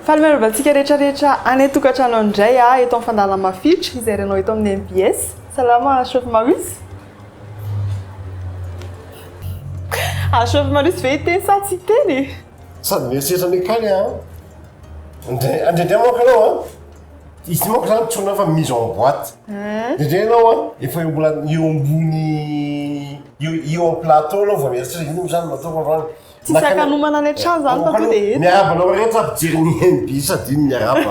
Fahamelovantsika rehetrarehetra any atokantrano indray eto amin'ny fandalana-mafitra izay renao eto amin'ny MPS. Salama chef Marius. Chef Marius ve teny sa tsy teny? Sady mieritreritra ny kany andrendray manko anao izy manko zany tsona fa mise en boîte. Indrindray anao efa mbola eo ambony eo amin'ny plateau anao vao mieritreritra ino zany natao androany. Tsy sakanomana any an-trano zany fa tonga dia eto. Miarabanao rehetra ampijery ny NB sady iny miaraba.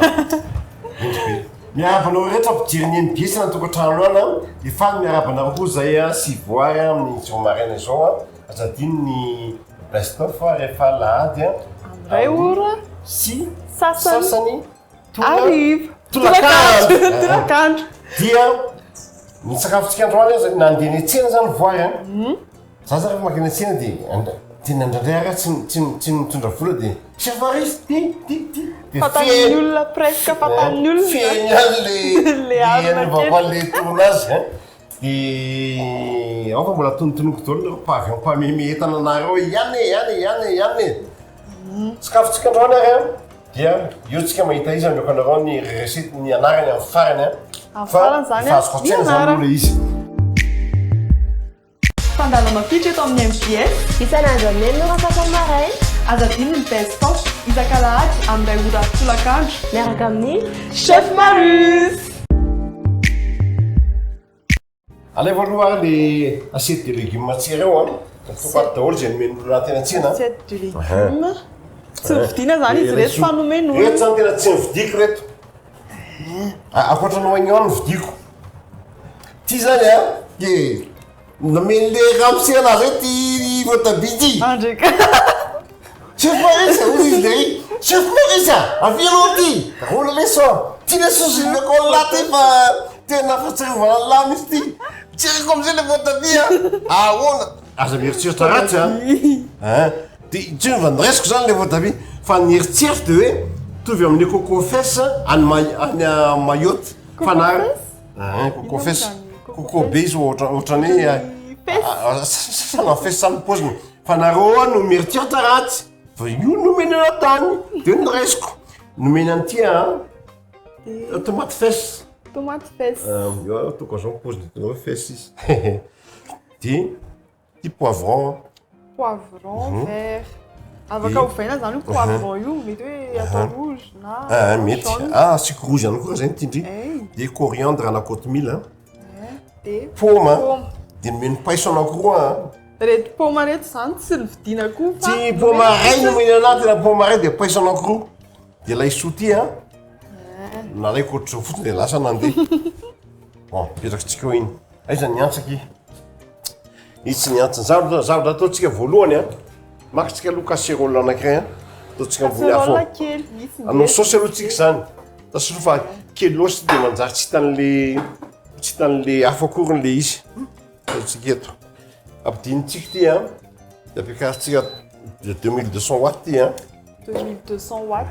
Miarabanao rehetra ampijery ny NB sy natokantrano ana efa miarabanao koa zay sy voary amin'ny zao maraina izao sady iny ny best-of rehefa lahady Ray ora sy sasany arrive. Tolakandro. Dia ny sakafontsika androany nandeha ny tsena zany voary za rehefa makeny tsena dia tena indraindray tsy mitondra vola dia chef Marius fatan'ny olona presque fatan'ny olona fiainany le vakoan'le tournazy dia ao fa mbola tonotonoko daholo mpameme entana anareo ihany sakafontsika androany ary dia io tsika mahita izy amioko anareo ny recette ny anarany amin'ny farany farany zany azoko tsaina zany olo izy. Fandalana-mafitra eto amin'ny MPS. Isan'andro amin'ny norafaka maray. Azadiny ny best-of isan-kalahady amin'ny ray ora tolakandro. Miaraka amin'ny chef Marius. Alay voaloha le assiette de légumes tsika reo tokaty daholo zay nomeny olona tena tsena. Assiette de légumes. Tsy vidiana zany izy reto fa nomeny olona. Reto zany tena tsy nividiko reto. Ankoatranao igny ao ny vidiko. Ty zany dia nomeny le ramosy anazy ty voatabia ty. Andrika. Chef Marius olo izy le chef Marius avianao ty. Rola le so. Ty le sosinako an'la ty fa tena fahatsiarovana lamy izy ty. Tirako am'izay le voatabia. Ahoana? Aza mieritseritra ratsy dia tsy vandresiko zany le voatabia fa nieritseritra dia hoe tovy amin'ny coco fesse any Mayotte fanary coco fesse coco be izy ohatrany sasana fesse samy paoziny fanareo no mieritseritra ratsy fa io nomeny ana tany dia niraisiko nomeny an'ity tomate fesse. Tomate fesse. Io tokony zao paoziny tena fesse izy dia ty poivron. Poivron vert. Afaka ovaina zany io poivron io mety hoe atao rouge na mety asiko rouge ihany koa zay tindry dia coriandre na kotomila dia paoma dia nomeny paiso anankiroa reto paoma reto zany tsy nividiana koa fa tsy paoma ray nomeny anahy tena paoma ray dia paiso anankiroa dia laisoa ty nalaiko ohatr'izao fotsiny dia lasa nandeha bon petrakintsika eo iny aiza ny antsaky izy tsy niantsany zavatra ataontsika voalohany makitsika aloha casserole anankiray ataontsika ambony afo anao saosy aloha tsika zany tasolo fa kely loatra dia manjary tsy hitan'le afo akorin'le izy ataontsika eto ampidinintsika ty dia ampiakarintsika 2200 watts ty 2200 watts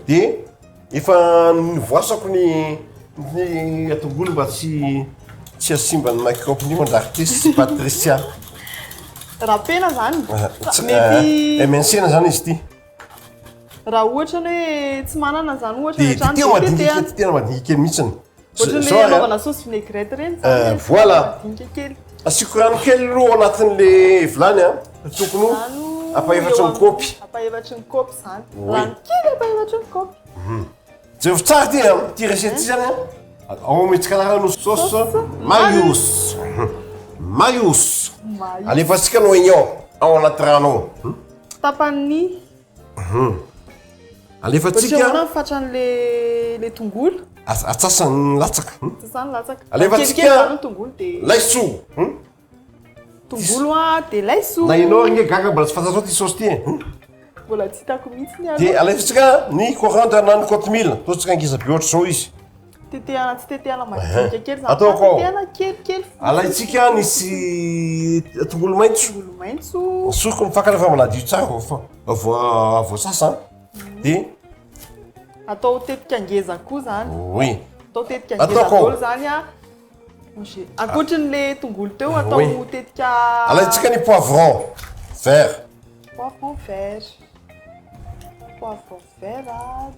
dia efa nivoasako ny atongolo mba tsy asimba ny microbe mandraky ty sy Patricia. Rapena zany. Mety MNC-na zany izy ty. Raha ohatra hoe tsy manana zany ohatra ny trano dia tena madinika kely mihitsiny. Ohatra le anaovana sauce vinaigrette reny zany. Voilà. Madinika kely. Asiko rano kely aloha anatin'le vilany tokony apa-efatry ny kaopy. Apa-efatry ny kaopy zany. Rano kely apa-efatry ny kaopy. Zay efa tsara ty recette ty zany ao metsika anarano sauce Marius. Alefatsika no igny ao anaty rano ao. Tapany. Alefatsika. Ohatra fatran'le tongolo. Atsasany latsaka. Atsasany latsaka. Alefatsika tongolo dia laisoa. Tongolo dia laisoa. Na ianao igny gaga mbola tsy fantatrao ty sauce ty. Mbola tsy hitako mihitsy ny dia alefatsika ny coriandre na ny kotomila ataontsika angeza be ohatr'izao izy. Tetehana tsy tetehana madinika kely zany. Ataoko ao. Tetehana kelikely. Alaitsika nisy tongolo maitso. Tongolo maitso. Asoko mifakana fa manadio tsara voasasa dia atao tetika angeza koa zany. oui. Atao tetika angeza daholo zany ankoatran'le tongolo teo atao tetika. Alaitsika ny poivron vert. Poivron vert. poivron vert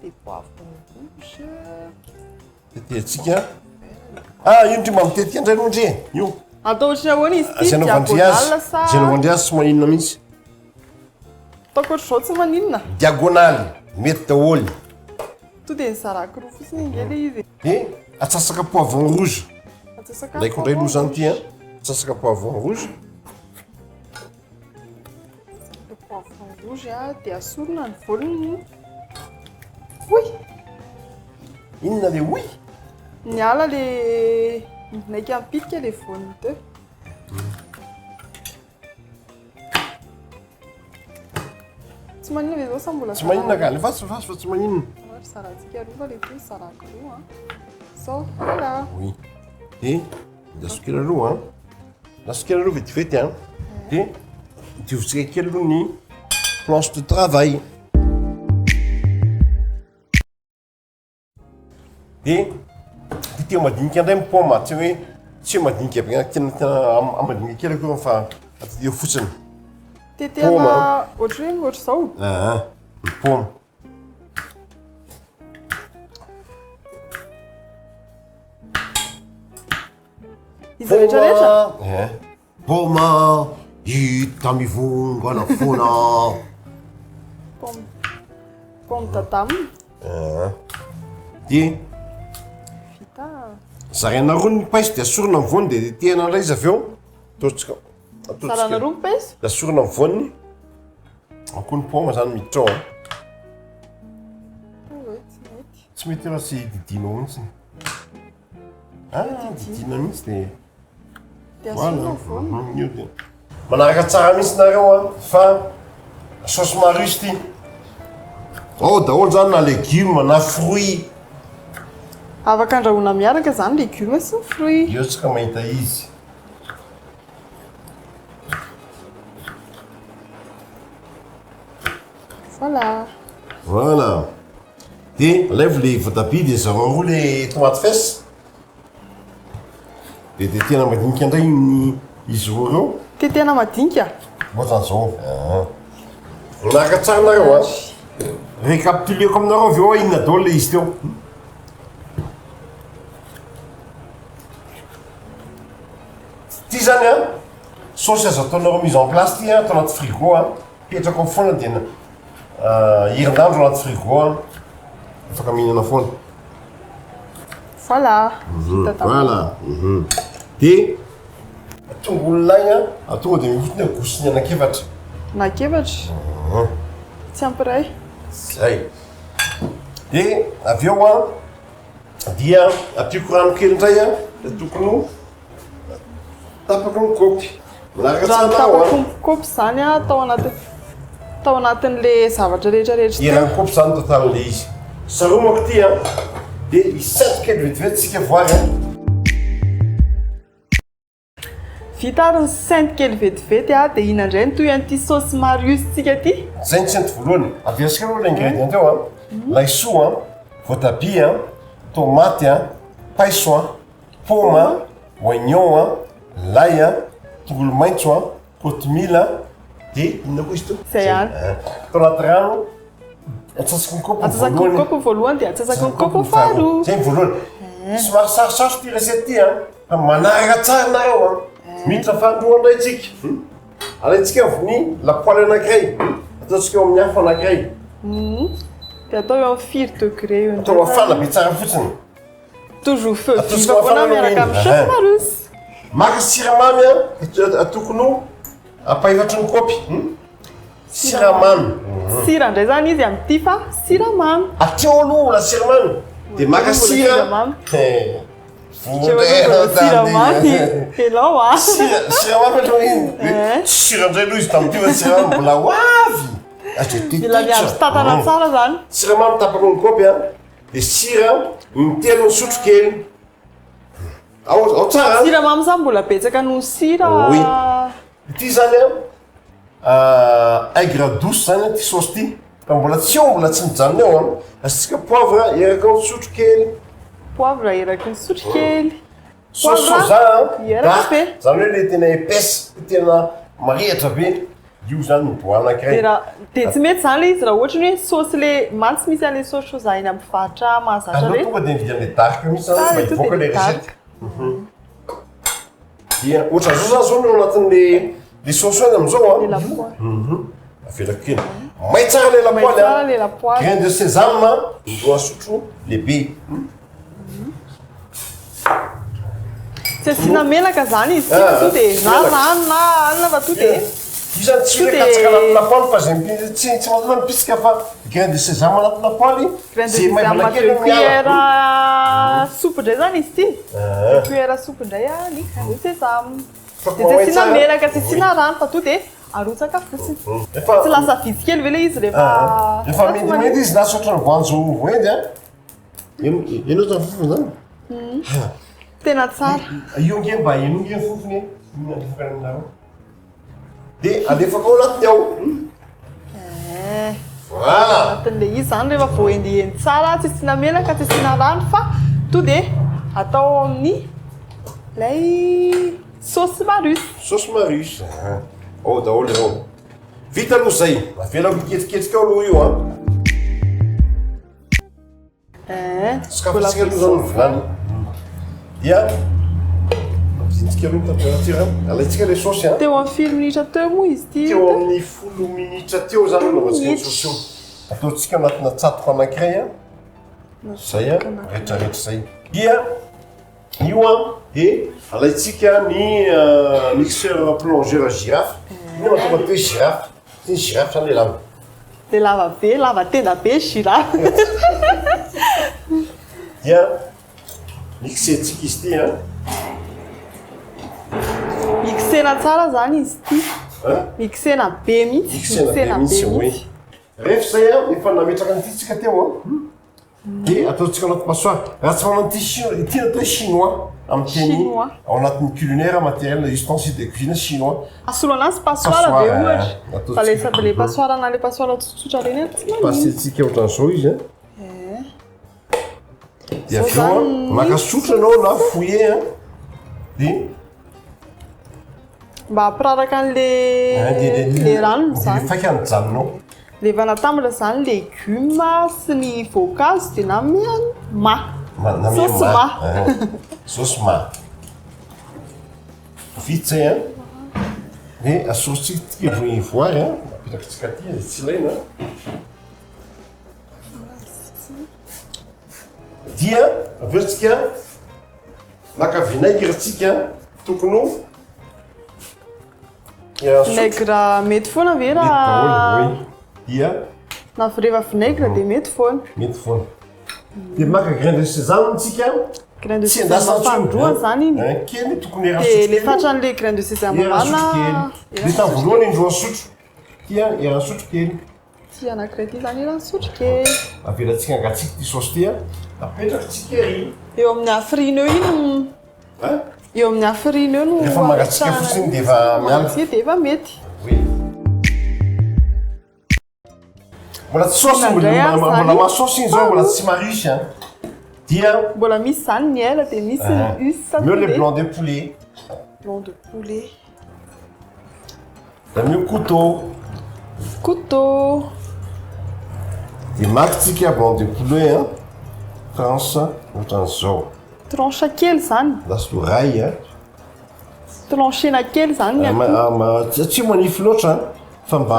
dia poivron rouge. Teteantsika. Io ndry mba mitety andray no ndre io. Atao ohatrany ahoana izy ity? Asianao vandriazy. Sa Asianao vandriazy tsy maninona mihitsy. ataoko ohatr'izao tsy maninona. Diagonaly mety daholo. To dia nizarako roa fotsiny ingely izy. Atsasaka poivron rouge. Atsasaka Ilaiko indray loha zany ity a. Atsasaka poivron rouge. Le poivron rouge dia asorina ny volony. Oy! Inona le oy? Ny ala le naika mipitika le voany teo. Tsy maninona ve zao sa mbola Tsy maninona ka, le fasy fa tsy maninona. Ry zarantsika roa le toy zarako roa. So, voilà. Oui. Dia lasokera roa a. Lasokera roa vetivety a. Dia diovintsika kely aloha ny planche de travail. Dia teo madinika indray mipoma, tsy hoe tsy hoe madinika be tena amadinika kely akory fa atdio fotsiny. Tetehana ohatry hoe ohatr'izao. Mipoma. Izy rehetrarehetra. Poma hita mivongana foana. Pomme dadame. Dia Vita. zaraina roa ny paisy dia asorina amin'ny voany dia tetehana indray izy avy eo. Ataontsika. Sarana roa mipaiso. Dia asorina amin'ny voany. Akoho ny poma zany miditra ao. Tsy mety. Tsy mety raha tsy didinao mihitsy. Didina mihitsy dia Dia asorina ny voany. io dia manaraka tsara mihitsy nareo a fa saosy maro izy ity. Ao daholo zany na légume na fruit. Afaka andrahoina miaraka zany légumes sy ny fruit. Io tsika mahita izy. Voilà. Voilà. Dia alaivo le voatabia dia zarao roa le tomate fesy. Dia tetehana madinika indray ny izy roa ireo. Tetehana madinika. Ohatran'izao. Manaraka tsara nareo a. Récapituleko aminareo avy eo inona daholo le izy teo. Ty zany a saosy azo ataonareo mise en place ty a atao anaty frigo a. Petraka ao foana dia herinandro anaty frigo a. Afaka mihinana foana. Voilà. Vita tamin'izay. Voilà. Dia tongolo lay a tonga dia mivotona gosiny anankiefatra. Anankiefatra. Tsy ampiray. Zay. Dia avy eo a dia atiako rano kely indray a dia tokony ho tapaka ny kaopy. Manaraka tsara Rano nareo tapaka a. ny kaopy zany atao anatin'le zavatra rehetrarehetra. Iran'ny kaopy zany totalin'le izy. Saromako ty a dia isato kely vetivety tsika voary a. Vita ary ny sainte kely vetivety dia ina indray ny toy an'ity saosy mariustsika ty. Zay ny sainte voalohany. Aversika aloha le ingrédient eo a. Laisoa a, voatabia a, tomate a, paiso a, poma, oignon a, lay a, tongolo maitso a, kotomila dia inona koa izy to? Zay ihany. Atao anaty rano. Atsasaka ny kaopy Atsasaka ny voalohany. kaopy voalohany dia atsasaka ny kaopy faharoa. Zay ny voalohany. Somary sarosarotry ty recette ty a. Fa manaraka tsara nareo a. Miditra fahandroa indray tsika. Alaitsika ny lapoaly anankiray. Ataontsika eo amin'ny afo anankiray. Dia atao eo amin'ny 4 degré eo Atao mafana be tsara fotsiny. Toujours feu Ataontsika viva foana mafana miaraka amin'ny aloha. saosy marius. Maka siramamy a tokony ho apahivatry ny kaopy. Siramamy. Sira indray zany izy amin'ity fa siramamy. Ateo aloha la siramamy. Dia maka sira. Siramamy. Siramamy. Siramamy. Hello ah. Siramamy aloha iny. Sira indray aloha izy tamin'ity fa siramamy mbola ho avy. Mila miandry tatana tsara zany. Siramamy tapaka ny kaopy a. Dia sira ny telo ny sotro kely. Ao tsara. Siramamy zany mbola betsaka noho sira. Oui. Ity zany a aigre douce zany ty saosy ty. Fa mbola tsy eo mbola tsy mijanona eo a. Asitsika poivre eraka ny sotro kely. Poivre eraky ny sotro kely. Saosy soja Eraka be. zany hoe le tena épaisse, tena marihatra be. io zany miboana De tsy mety zany le izy raha ohatra ny hoe saosy le mantsy misy an'le saosy soja eny ampivarotra mahazatra anao le tonga de mividy an'le dark mihitsy zany mba hivoaka le recette dia ohatra zao zany zao no anatin'le saosy eny am'izao le a lapoaly. avelako kely may tsara le May lapoaly tsara le lapoaly. grain de sésame indroa sotro lehibe Tsy asiana menaka zany izy to de na rano na alina fa to de io zany tsy hoe katsaka anaty lapoaly fa zay tsy mahatonga mipisika fa grain de sésame anaty lapoaly grain de zay may sésame valakely cuillère soupe indray zany izy ty cuillère soupe indray ny grain de sésame de tsy asiana menaka tsy asiana rano fa to de arotsaka fotsiny tsy lasa vitsy kely ve le izy rehefa mendy izy na sotra ny voanjo voendy a enao zany fofony zany tena tsara io nge mba enonge ny fofony mihinanofokany aminareo de alefaka ao anatiny ao voilà anatin'le izy zany rehefa voendyeny tsara tsy asiana menaka tsy asiana rano fa to de atao amin'ny lay saosy marus saosy marus ao daholo ireo vita aloha zay avelako miketriketrika ao aloha io sakafatsika aloha zany volany dia ampizintsika aloha température alaitsika le saosy teo amin'ny firy minitra teo moa izy ty teo amin'ny 10 minitra teo zany anaovantsika ny saosy io ataontsika anatina tsatoka anankiray zay rehetrarehetra zay dia io de alaitsika ny mixeur plongeur girafe ino mahatonga toe girafe ty ny girafe zany le lava le lava be lava tenda be girafe dia mixentsika izy ty mixena tsara zany izy ty mixena be mihitsy mixena be mihitsy oe rehefa zay efa nametraka nyity tsika teo de ataontsika anaty passoire raha tsy manao ty natao chinois amin'ny teny ao anatin'ny culinaire matériel ustensile de cuisine chinois asolo anazy passoire be ohatra fa le sady le passoire na le passoire tsotsotra reny tsy manino passentsika ohatran'izao izy de aveo maka sotra anao na fouiller de mba hampiraraka an'le ranony zany faika anyjanonao le vanatambatra zany légume sy ny voankazo de na saosy saosy ma vita zay de asotsika voary apetrakitsika ty zay tsy ilaina dia aveotsika maka vinaigre tsika tokony vinaigre mety foana ve raha dia na rehefa vinaigre de mety foana de maka grain de sésame tsika grain de sésame fandroa zany iny kely tokony de le fatran'le grain de sésame mana de ta voalohany indroa sotro tia eran sotro kely ty anankiray ty zany eran'ny sotro kely avelatsika angatsika ty saosy ty apetrakytsika ery eo amin'ny afrine eo iny eo amin'ny afrine eo no rehefa mangatsika fotsiny de efa miala de efa mety mbola tsy saosy mbola masaosy iny zao mbola tsy marusy dia mbola misy zany ny ela de misy ny us mio le blanc de poulet da mio couteau de makitsika blanc de poulet tranche ohatran'izao tranche kely zany laso ray tranchena kely zany tsy manify loatra fa mba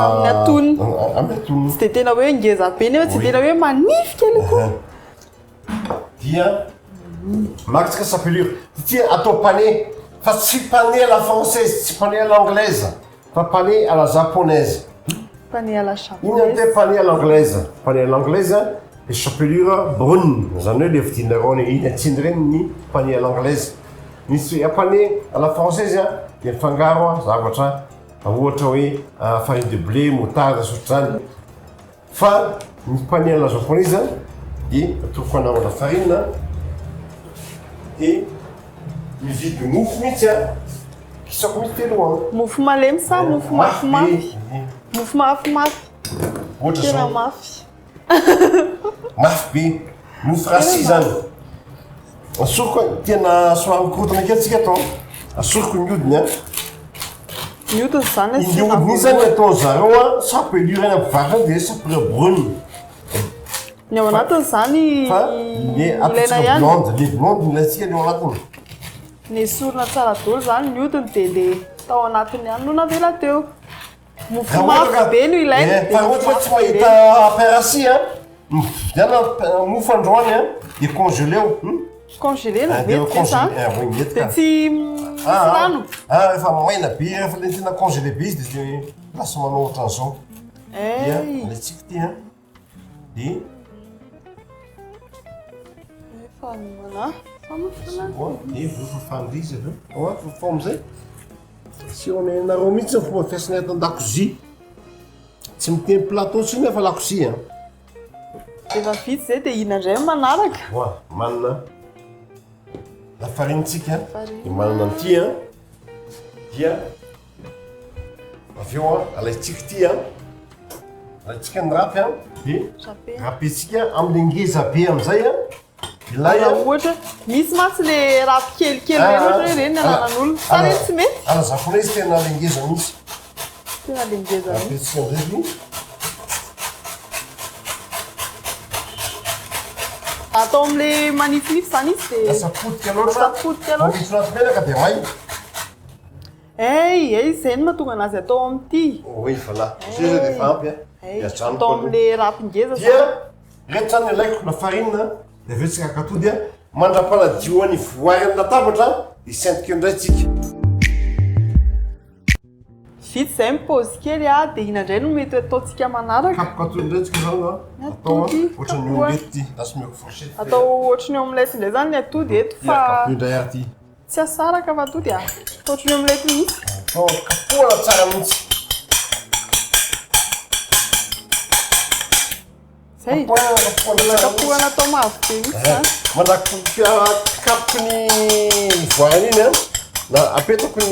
amiatonony tsy de tena hoe ngeza be nefa tsy tena hoe manify kely koa dia makitsika sapelure tia atao pané fa tsy pané à la française tsy pané à l'anglaise fa pané à la japonaise pané à la iny ante pané à l'anglaise pané à l'anglaise le chapelure brune zany hoe le vidinareo iny atsiny reny ny pané à l'anglaise misy pané à la française de mifangaro zavatra ohatra hoe farine de blé moutarde sotrany fa ny pané à la japonaise de atoko anaovana farine de mividy mofo mihitsy kisako misy telo mofo malemy sa mofo mafimafy mofo mafimafy ohatra tena zao mafy mafy be mofo rasy zany asoroko tena somary mikorotana kely tsika atao asoroko miodiny mihodiny zany iny hodiny zany atao zareo a sapelure eny ampivarana dia sapelure brune ny ao anatiny zany fa le ilaina ihany blonde le blonde ilaintsika ny ao anatiny ny sorona tsara dolo zany ny hodiny dia le tao anatiny ihany no navela teo mofo mafy be no ilaina fa ohatra tsy mahita apérasi a mividiana mofo androany a dia congelé o congelé no mety zany dia tsy rano rehefa maina be rehefa le tena congelé be izy dia lasa manao ohatran'izao dia alaitsika ty a dia famana famafana dia vofafandry izy aveo oa fofa amizay sy onenareo mihitsy ny fomba fiasana eto an-dakozia tsy miteny plateau tsy nefa lakozia efa vitsy zay dia ina indray manaraka oa manana lafarinitsika dia manana an'ity a dia aveo a alaitsika ty a alaitsika ny rapy a dia rapetsika amile ngeza be amizay a ilay ohatra misy matsy le rapy kelikely reny ohatra hoe reny ananan'olona sa reny tsy mety ala zaponay izy tena lengeza mihitsy tena lengeza rapetsika amizay atao am'le manifinify zany izy dia sapotika loatra sapotika loatra misy anaty menaka dia may izay no mahatonga anazy atao amin'ity oui voilà zay zay dia efa ampy a atao am'le rapy ngeza dia reto zany alaiko lafarina dia aveo tsika akatody a mandra-paladio any voary amin'ny latabatra dia saintikeo indray tsika vitsy zay mipôzy kely a dia ina indray no mety ataontsika manaraka kapokatody indray tsika zany a atao ohatra ny omelette ty lasa meko fourchette atao ohatry ny omelette indray zany ny atody eto fa kapoy indray ary ty tsy asaraka fa atody a ohatry ny omelette mihitsy atao kapohana tsara mihitsy zay kapohana atao mavo be mihitsy zany manakapoky ny voariny iny a na apetako ny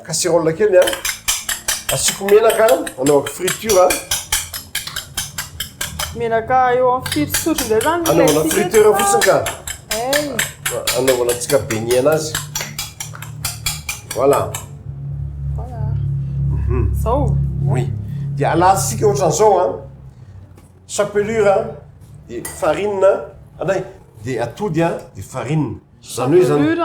casserole kely a asiko menaka anaovako friture menaka eo amin'ny fito sotro indray zany anaovana friture fotsiny ka anaovana antsika beignet anazy voilà zao oui dia alatsika ohatran'izao a chapelure dia farine anay dia atody a dia farine zany hoe zany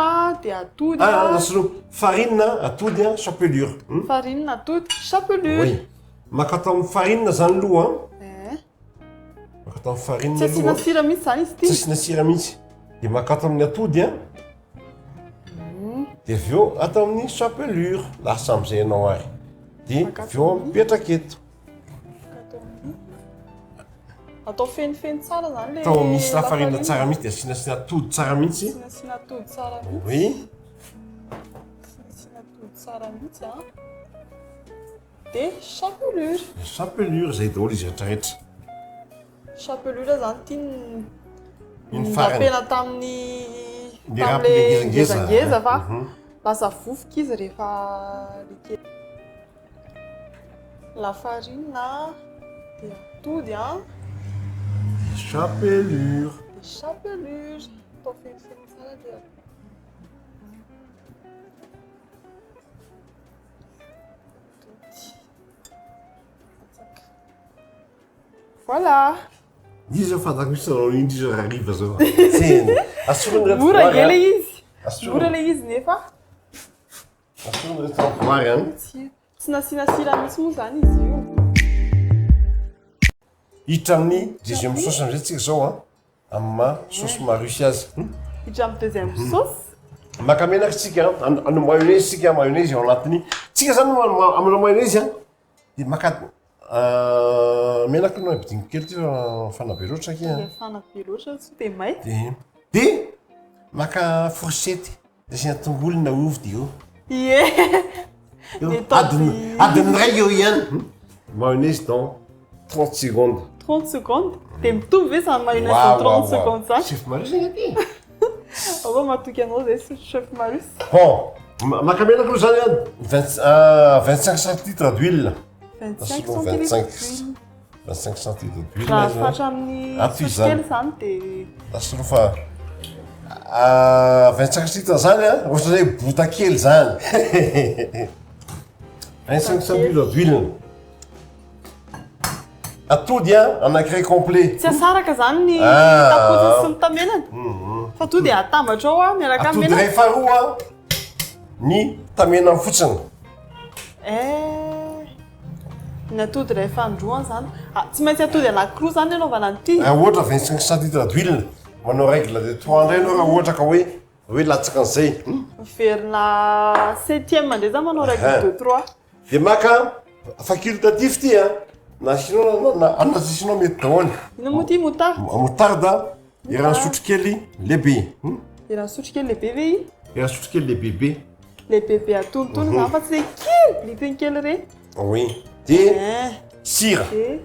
dia atody nasolo farine atody a chapelure farine atody chapelure oui makatao amin'ny farine zany aloha makatao amin'ny farine tsy asina sira mihitsy zany izy tsy ty asina sira mihitsy dia makatao amin'ny atody a dia aveo atao amin'ny chapelure lasa am'izay ianao ary dia aveo mipetraka eto atao fenifeny tsara zany le atao misy lafarina tsara mihitsy dia asinasina atody tsara mihitsy asina atody tsara mihitsy oui asina atody tsara mihitsy a dia chapelure chapelure zay daholo izy rehetrarehetra chapelure zany ty iny farany napena tamin'ny le rapy ngezangeza fa lasa vovoka izy rehefa lekely lafarina dia atody a chapelure chapelure atao fenifeny tsara dia voilà izy zao fantako misy nanao indry izy raha riva zao tseny asorony reto mora ge le izy asorony mora le izy nefa reto voary any tsy nasiana sira mihitsy moa zany izy io hiditra amin'ny deuxième sauce amizay tsika zao a amin'ny ma sauce marusy azy hiditra amin'ny deuxième sauce maka menaka tsika ano mayonnaise tsika mayonnaise ao anatiny tsika zany amina mayonnaise a dia maka menaka no abidinika kely ty fanabe loatra ky fana be loatra tsy dia may dia maka fourchette dia asina tongolo na ovy dia adiny ray eo ihany mayonnaise dans 30 secondes 30 secondes dia mitovy ve zany mayonnaise dans 30 secondes zany chef marus igny aty ava matoky anao zay chef marus bon maka menaka aloha zany a 25 centilitres d'huile 25 centilitres 25 centilitres d'huile raha fatra amin'ny sotokely zany dia lasa rofa 25 litres zany a ohatra hoe bota kely zany 25 centilitres d'huile atody a anankiray complet tsy asaraka zany ny tapoziny sy ny tamenany fa to dia atambatra ao a miaraka atody menaka rehefa roa ny tamenany fotsiny ny atody rehefa androany zany tsy maintsy atody anankiroa zany anaovana an'ity ohatra 25 centilitres d'huile manao règle de 3 indray anao raha ohatra ka hoe latsaka an'izay verina 7e mandeha zany manao règle de 3 de maka facultatif ty a anasinao mety daholo ino moa ty moutarde irany sotro kely lehibe irany sotro kely lehibe ve i irany sotro kely lehibe le bebe atonotony zany fa tsy le kely litiny kely reny oui de sira de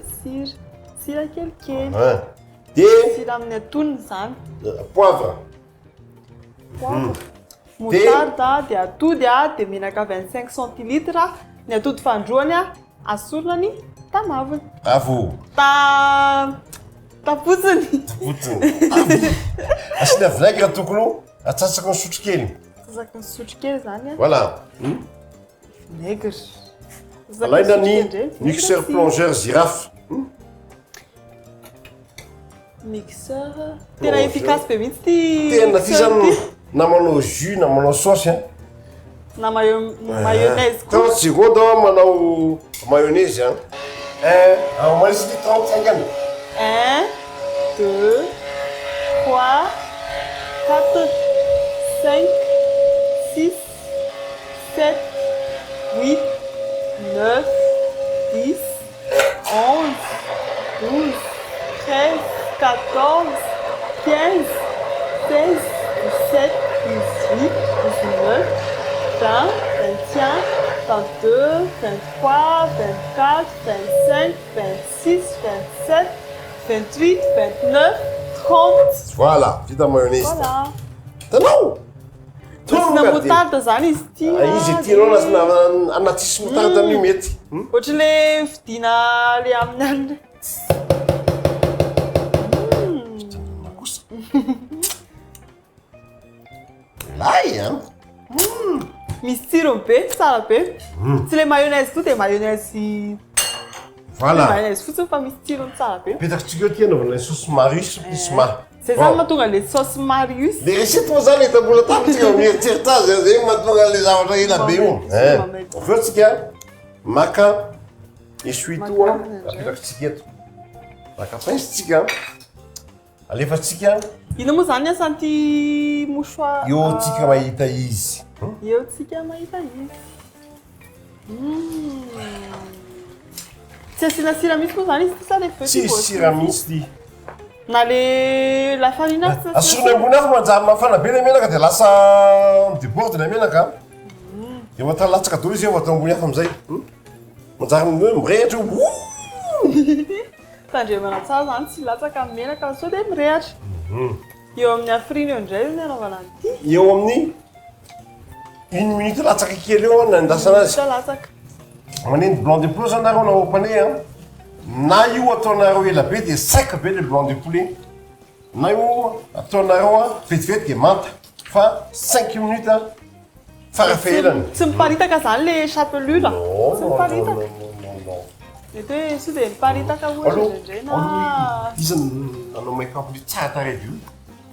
sira kelikely de sira amin'ny atonony zany poivre moutarde de atody de menaka 25 centilitres ny atody fandroany asorina ny tamavony avo tapotsiny asina vinaigre tokony atsatsaka ny sotro kely atsatsaka ny sotro kely zany voilà vinaigre alaina ny mixeur plongeur girafe mixeur tena efficace be mihitsy ty tena ty zany na manao jus na manao sauce na mayonnaise koa 30 secondes manao mayonnaise manisy ty 35 any 1 2 3 4 5 6 7 8 9 10 11 12 13 14 15 16 17 18 19 20 21 22 23 24 25 26 27 28 29 30 voilà vita mayonnaise voilà tanao na moutarde zany izy ty izy tianao anatsisy moutarde an'io mety ohatra le vidina le amin'ny lay a misy tsirony be tsara be tsy le mayonnaise to de mayonnaise voilà mayonnaise fotsiny fa misy tsirony tsara be petakitsika eo ty anaovana sauce marius plus ma zay zany mahatonga le sauce marius le recette moa zany etabola tapitsika mieritseritazy zay mahatonga le zavatra ela be io ofatsika maka essuie-tout apetakitsika eto maka pince-tsika alefatsika ino moa zany asan'ty mouchoir eo tsika mahita izy eo tsika mahita izy tsy asina sira misy moa zany izy ty sa le feu tsy sira misy ty na le lafarina asorona ambony afo manjary mafana be le menaka de lasa déborde le menaka de mata latsaka dolo izy atao ambony afo amizay manjary mirehatra tandremana tsara zany tsy latsaka amin'ny menaka sao de mirehatra eo amin'ny afriny eo indray ny anaovana an'ity eo amin'ny 1 minute latsaka kely eo nandasana azy latsaka manendy blanc de poulet zanareo na opane na io ataonareo ela be de sec be le blanc de poulet na io ataonareo vetivety de manta fa 5 minutes farafahelany tsy miparitaka zany le chapelure tsy miparitaka mety hoe sy de miparitaka ohatrandray na izany nanao make-up le tsara tarehy io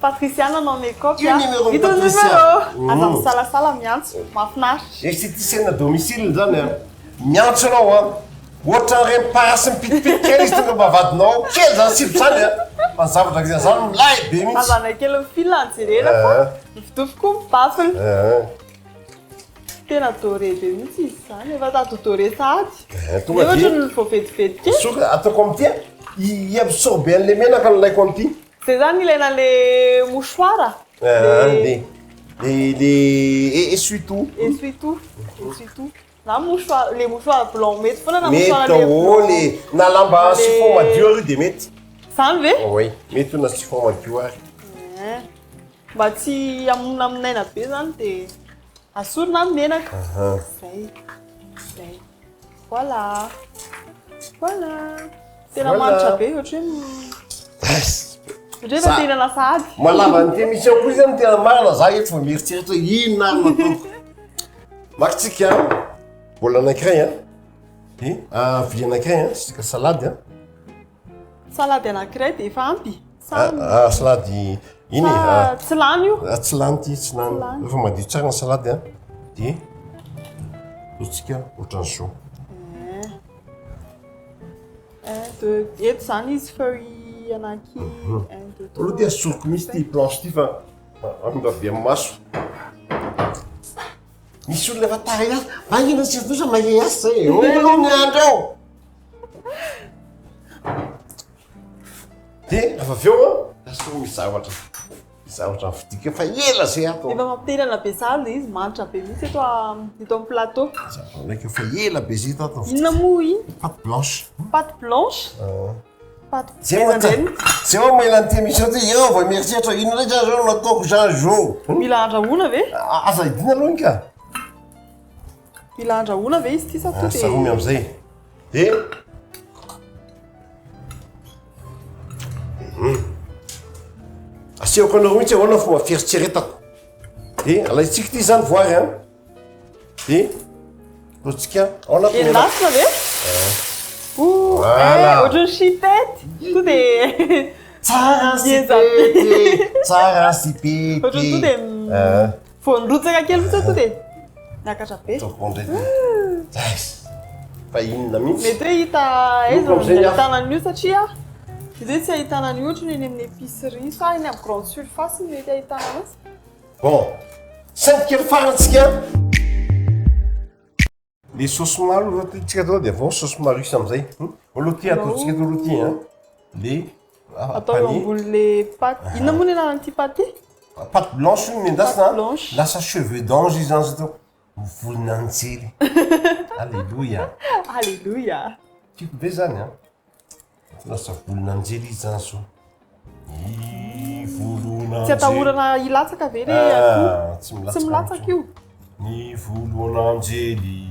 patriciana nanao make-up io numéro ito Patricia. numéro aza misalasala miantso mahafinaritra esthéticienne domicile zany miantso anao ohatra reny parasy mipitipity kely izy tonga mba vadinao kely zany sipo zany fa ny zavatra zany zany milay be mihitsy azana kely mifila anjerena fa mifitovy koa mibafiny tena dore be mihitsy izy zany efa tato dore sady ohatra ny vao vetivety kely soka ataoko am'ty iabsorbe an'le menaka nolaiko am'ty zay zany ilaina le mouchoir le essuie-tout essuie-tout na mouchoir le mouchoir blanc mety foana na mety mouchoir ao le na lamba chiffon madio ary de mety zany ve oui mety ho na chiffon madio ary mba tsy aminaminaina be zany de asorina ny menaka zay voilà tena manitra be ohatra hoe rehefa tena lasady malava ny émission koa izy ny tena marina za eto fa mieritreritra inona ary natoko makitsika bola anankiray vy anankiray sika salady salady anankiray dia efa ampy salady iny tsy lany io tsy lany ty tsy lany efa madio tsara ny salady dia otsika ohatran'izao eto zany izy feuille ananky aloha dia soroko misy ty planche ty fa amimba be amin'ny maso misy olona efa tara azy mangina tsy dosa mange asy zay olo ny andro ao dia rehefa avy eo aso misy zavatra fidika efa ela zay ato efa mampiterana be sala izy manitra be mihitsy eto amin'ny plateau ndraiky efa ela be zay tato inona moa iny pâte blanche pâte blanche zay moa mailany ty émission ty eo va mieritreritra ino ndraiky zany zao nataoko zany zao mila andrahoana ve aza idina aloha iny ka mila andrahoana ve izy ty sa to saromy am'izay dia asiako anao mihitsy ahoana fomba fieritseretako dia alaitsika ty zany voary dia ataotsika ao anaty endasina ve ohatrany chipette to dia tsara sipety tsara sipety ohatrany to dia voanrotsaka kely mihitsy to dia miakatra be fa inona mihitsy mety hoe hita ahitana an'io satria izy hoe tsy ahitana ny ohatrany eny amin'ny épicerie sa eny amin'ny grande surface mety ahitana anazy bon 5 kely farantsika le sauce maro tsika atao dia avao sauce marus am'izay oloty ataotsika eto oloty le atao eo ambonin'le paty inona moa ny ananan'ity paty pâte blanche io nendasina blanche lasa cheveux d'ange izy zany zatao volon'anjely alleluia alléluia tiako be zany lasa volon'anjely izy zany zao tsy atahorana ilatsaka ve re tsy milatsaka io ny volon'anjely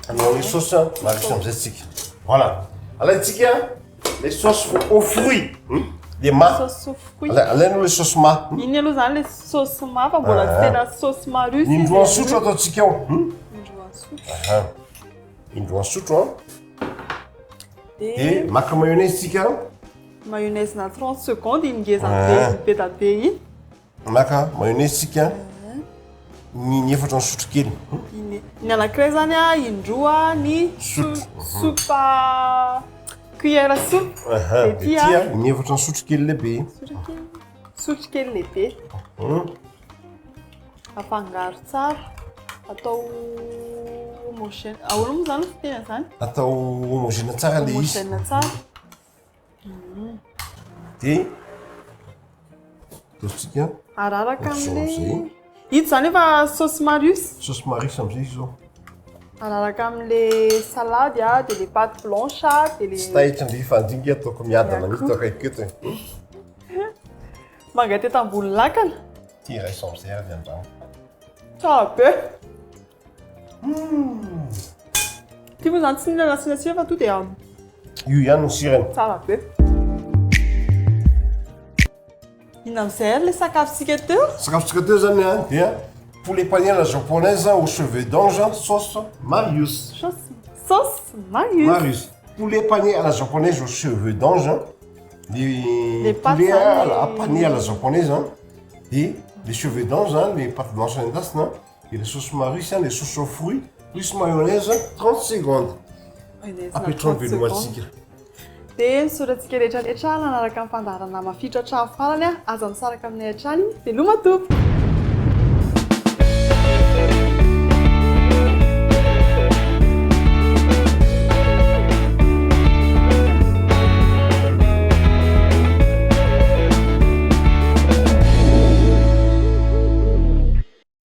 anao ny sauce marus am'izay tsika voilà alaitsika les sauces aux fruits les ma sauce fruit alainao le sauce ma iny aloha zany le sauce ma fa mbola tsy tena sauce marus indroa sotro ataotsika ao indroa sotro indroa sotro dia maka mayonnaise tsika mayonnaise na 30 secondes iny ngezany be da be iny maka mayonnaise tsika ny efatra ny sotro kely ny anankiray zany indroa ny soupe cuillère soupe tia ny efatra ny sotro kely lehibe sotro kely lehibe afangaro tsara atao homogène ahoana moa zany fitena zany atao homogène tsara le izy homogène tsara dia ataotsika araraka amin'le ito zany efa sauce marus sauce marus am'izay izy zao araraka amin'le salade dia le pâte blanche dia le tsy tahitra ndre fandinga ataoko miadana mihitsy taoko aiketo manga teta ambony lakana ty ray sam'izay avy andrano tsara be ty moa zany tsy nihinana sinasira fa to dia io ihany ny sirany tsara be ina am'izay ary le sakafontsika teo sakafontsika teo zany dia poulet pané à la japonaise aux cheveux d'ange sauce marus sauce marus poulet pané à la japonaise aux cheveux d'ange les poulets pané à la japonaise et les cheveux d'ange les pâtes blanches endasina et les sauces marus les sauces aux fruits plus mayonnaise 30 secondes apetrano velomatsika dia misoratsika rehetrarehetra nanaraka amin'ny fandaharana mafitra hatrany farany aza misaraka amin'ny hatrany dia lomatopo